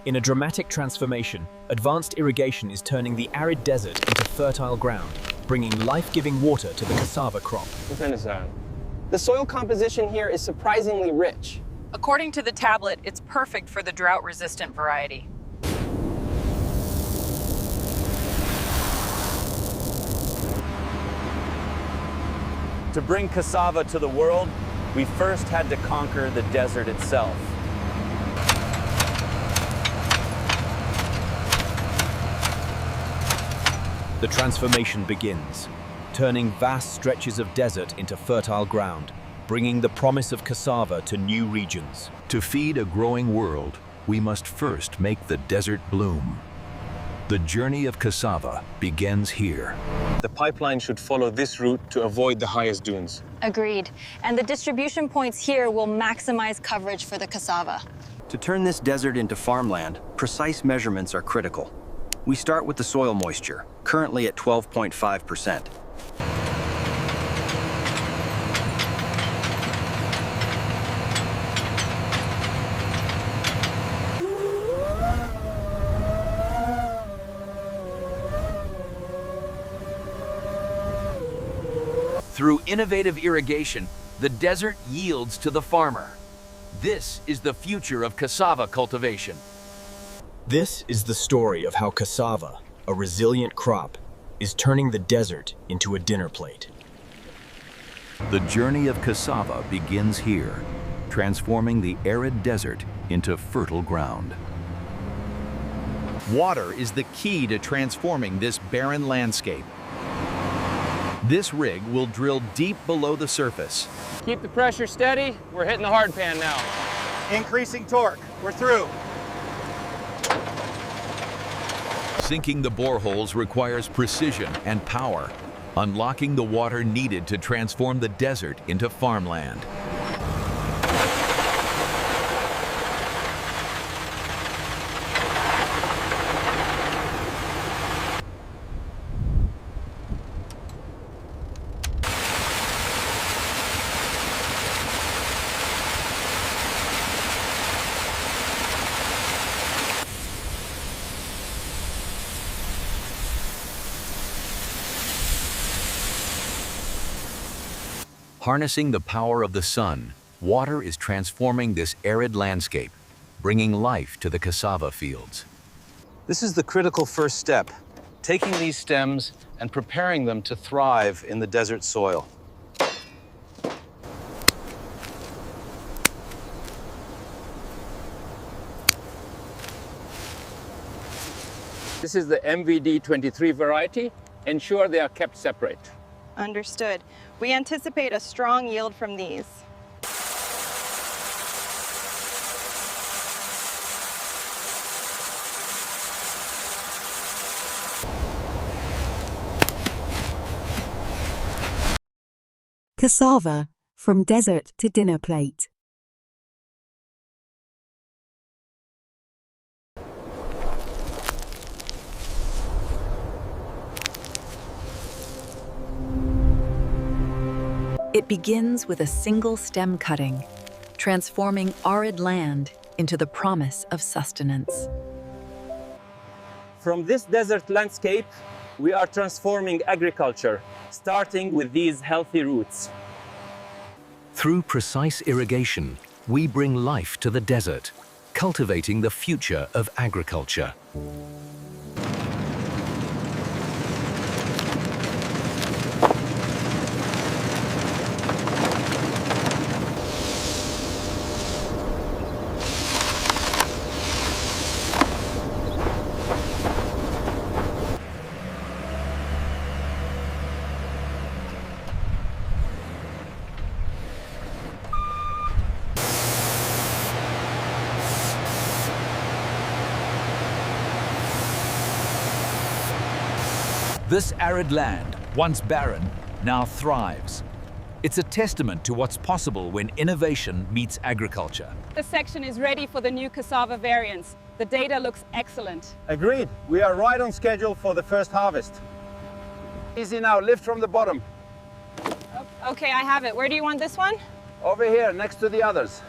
In a dramatic transformation, advanced irrigation is turning the arid desert into fertile ground, bringing life-giving water to the cassava crop. The soil composition here is surprisingly rich. According to the tablet, it's perfect for the drought-resistant variety. To bring cassava to the world, we first had to conquer the desert itself. The transformation begins, turning vast stretches of desert into fertile ground, bringing the promise of cassava to new regions. To feed a growing world, we must first make the desert bloom. The journey of cassava begins here. The pipeline should follow this route to avoid the highest dunes. Agreed. And the distribution points here will maximize coverage for the cassava. To turn this desert into farmland, precise measurements are critical. We start with the soil moisture, currently at 12.5%. Through innovative irrigation, the desert yields to the farmer. This is the future of cassava cultivation. This is the story of how cassava, a resilient crop, is turning the desert into a dinner plate. The journey of cassava begins here, transforming the arid desert into fertile ground. Water is the key to transforming this barren landscape. This rig will drill deep below the surface. Keep the pressure steady. We're hitting the hard pan now. Increasing torque. We're through. Sinking the boreholes requires precision and power, unlocking the water needed to transform the desert into farmland. Harnessing the power of the sun, water is transforming this arid landscape, bringing life to the cassava fields. This is the critical first step, taking these stems and preparing them to thrive in the desert soil. This is the MVD23 variety. Ensure they are kept separate. Understood. We anticipate a strong yield from these. Cassava, from desert to dinner plate. It begins with a single stem cutting, transforming arid land into the promise of sustenance. From this desert landscape, we are transforming agriculture, starting with these healthy roots. Through precise irrigation, we bring life to the desert, cultivating the future of agriculture. This arid land, once barren, now thrives. It's a testament to what's possible when innovation meets agriculture. This section is ready for the new cassava variants. The data looks excellent. Agreed. We are right on schedule for the first harvest. Easy now, lift from the bottom. Okay, I have it. Where do you want this one? Over here, next to the others.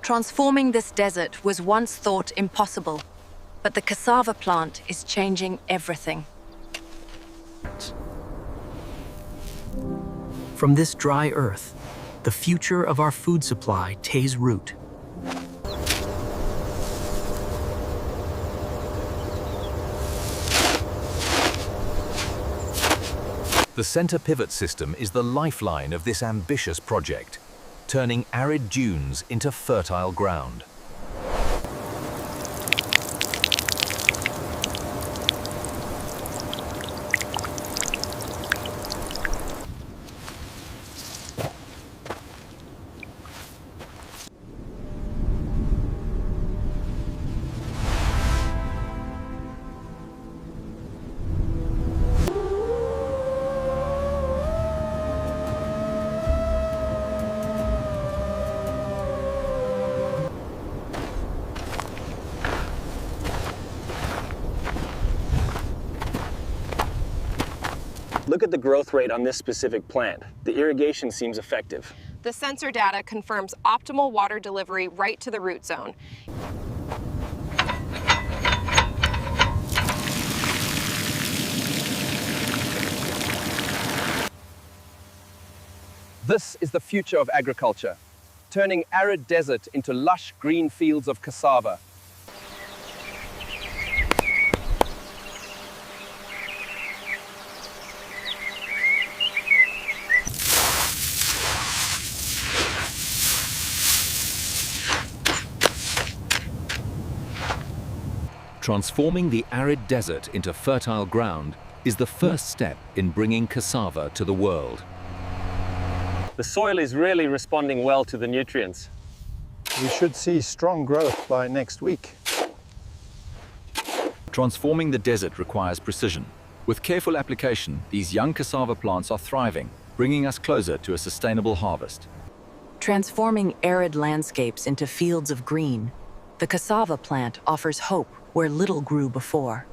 Transforming this desert was once thought impossible, but the cassava plant is changing everything. From this dry earth, the future of our food supply takes root. The center pivot system is the lifeline of this ambitious project, turning arid dunes into fertile ground. Look at the growth rate on this specific plant. The irrigation seems effective. The sensor data confirms optimal water delivery right to the root zone. This is the future of agriculture, turning arid desert into lush green fields of cassava. Transforming the arid desert into fertile ground is the first step in bringing cassava to the world. The soil is really responding well to the nutrients. We should see strong growth by next week. Transforming the desert requires precision. With careful application, these young cassava plants are thriving, bringing us closer to a sustainable harvest. Transforming arid landscapes into fields of green, the cassava plant offers hope where little grew before.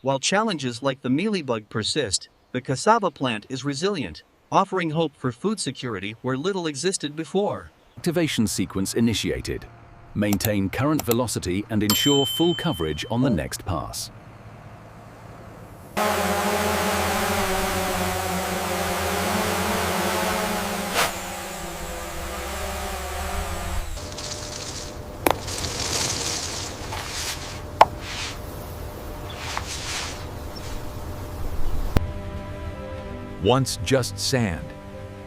While challenges like the mealybug persist, the cassava plant is resilient, offering hope for food security where little existed before. Activation sequence initiated. Maintain current velocity and ensure full coverage on the next pass. Once just sand,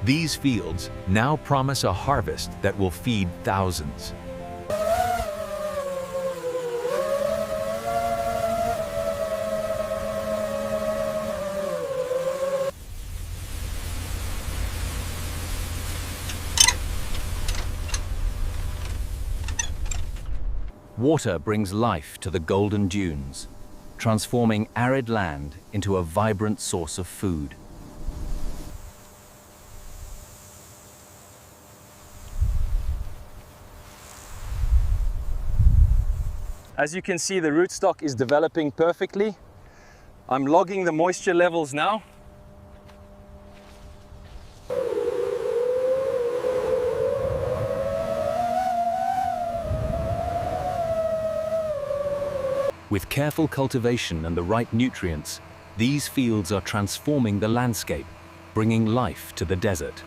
these fields now promise a harvest that will feed thousands. Water brings life to the golden dunes, transforming arid land into a vibrant source of food. As you can see, the rootstock is developing perfectly. I'm logging the moisture levels now. With careful cultivation and the right nutrients, these fields are transforming the landscape, bringing life to the desert.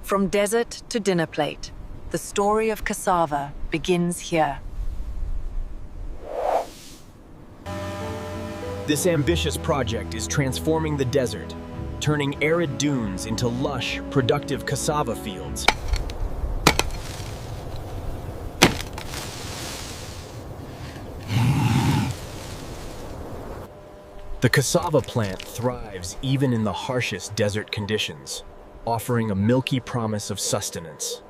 From desert to dinner plate, the story of cassava begins here. This ambitious project is transforming the desert, turning arid dunes into lush, productive cassava fields. The cassava plant thrives even in the harshest desert conditions, offering a milky promise of sustenance.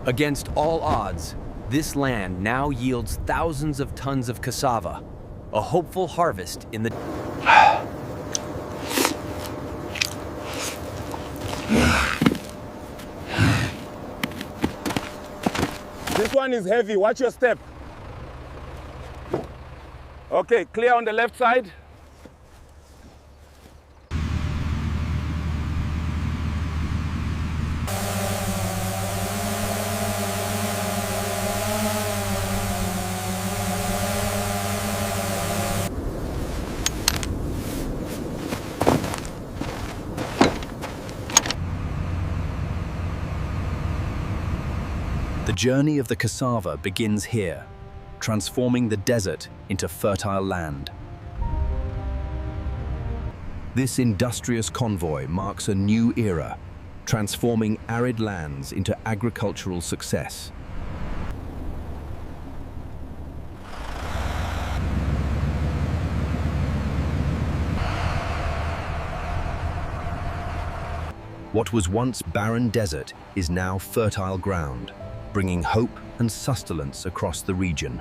Against all odds, this land now yields thousands of tons of cassava, a hopeful harvest in the... This one is heavy, watch your step. Okay, clear on the left side. The journey of the cassava begins here, transforming the desert into fertile land. This industrious convoy marks a new era, transforming arid lands into agricultural success. What was once barren desert is now fertile ground, bringing hope and sustenance across the region.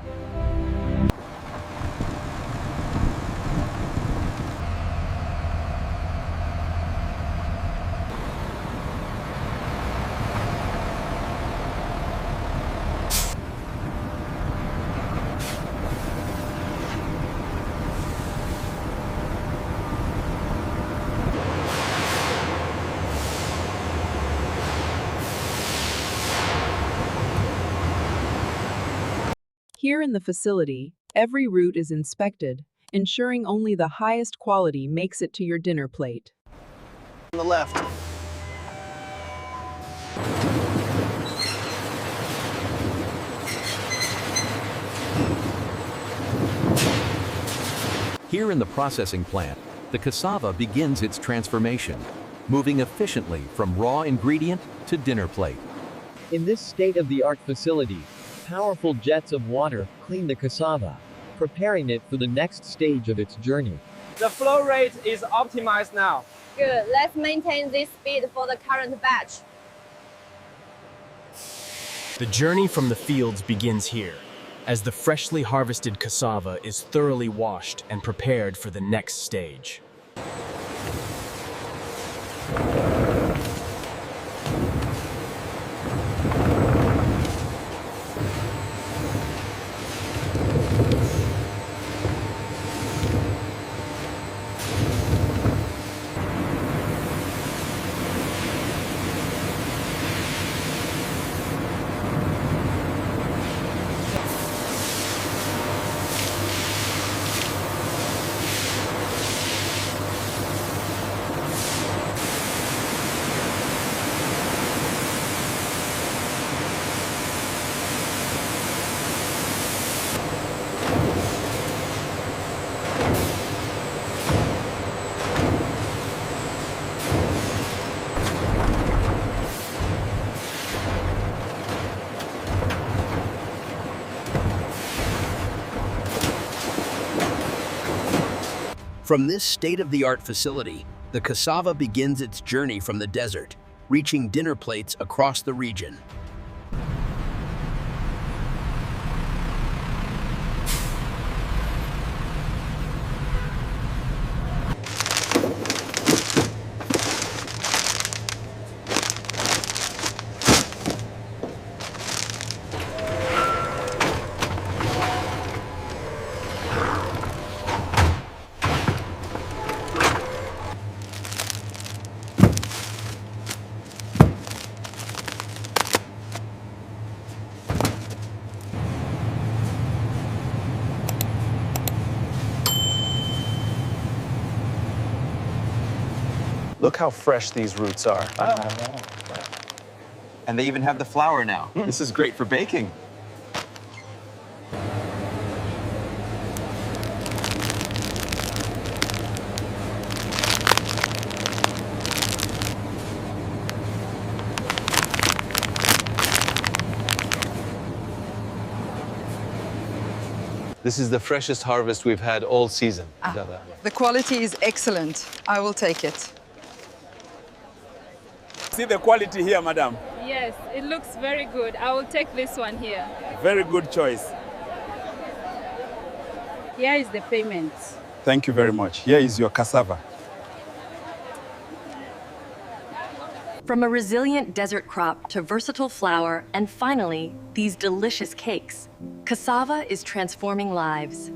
Here in the facility, every root is inspected, ensuring only the highest quality makes it to your dinner plate. On the left. Here in the processing plant, the cassava begins its transformation, moving efficiently from raw ingredient to dinner plate. In this state-of-the-art facility, powerful jets of water clean the cassava, preparing it for the next stage of its journey. The flow rate is optimized now. Good. Let's maintain this speed for the current batch. The journey from the fields begins here, as the freshly harvested cassava is thoroughly washed and prepared for the next stage. From this state-of-the-art facility, the cassava begins its journey from the desert, reaching dinner plates across the region. Look how fresh these roots are. And they even have the flour now. This is great for baking. This is the freshest harvest we've had all season. Dada. The quality is excellent. I will take it. See the quality here, madam. Yes, it looks very good. I will take this one here. Very good choice. Here is the payment. Thank you very much. Here is your cassava. From a resilient desert crop to versatile flour, and finally, these delicious cakes, cassava is transforming lives.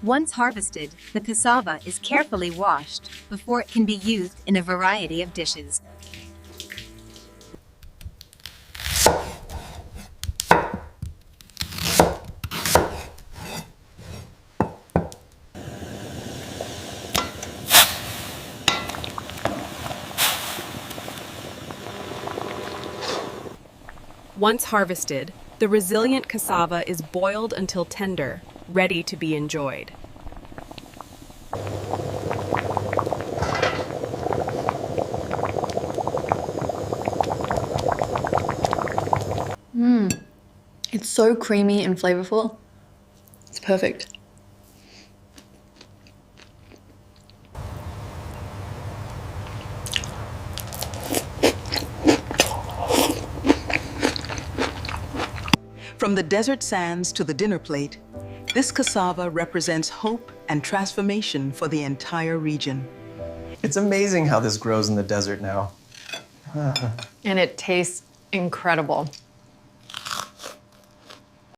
Once harvested, the cassava is carefully washed before it can be used in a variety of dishes. Once harvested, the resilient cassava is boiled until tender, ready to be enjoyed. It's so creamy and flavorful. It's perfect. From the desert sands to the dinner plate, this cassava represents hope and transformation for the entire region. It's amazing how this grows in the desert now. And it tastes incredible.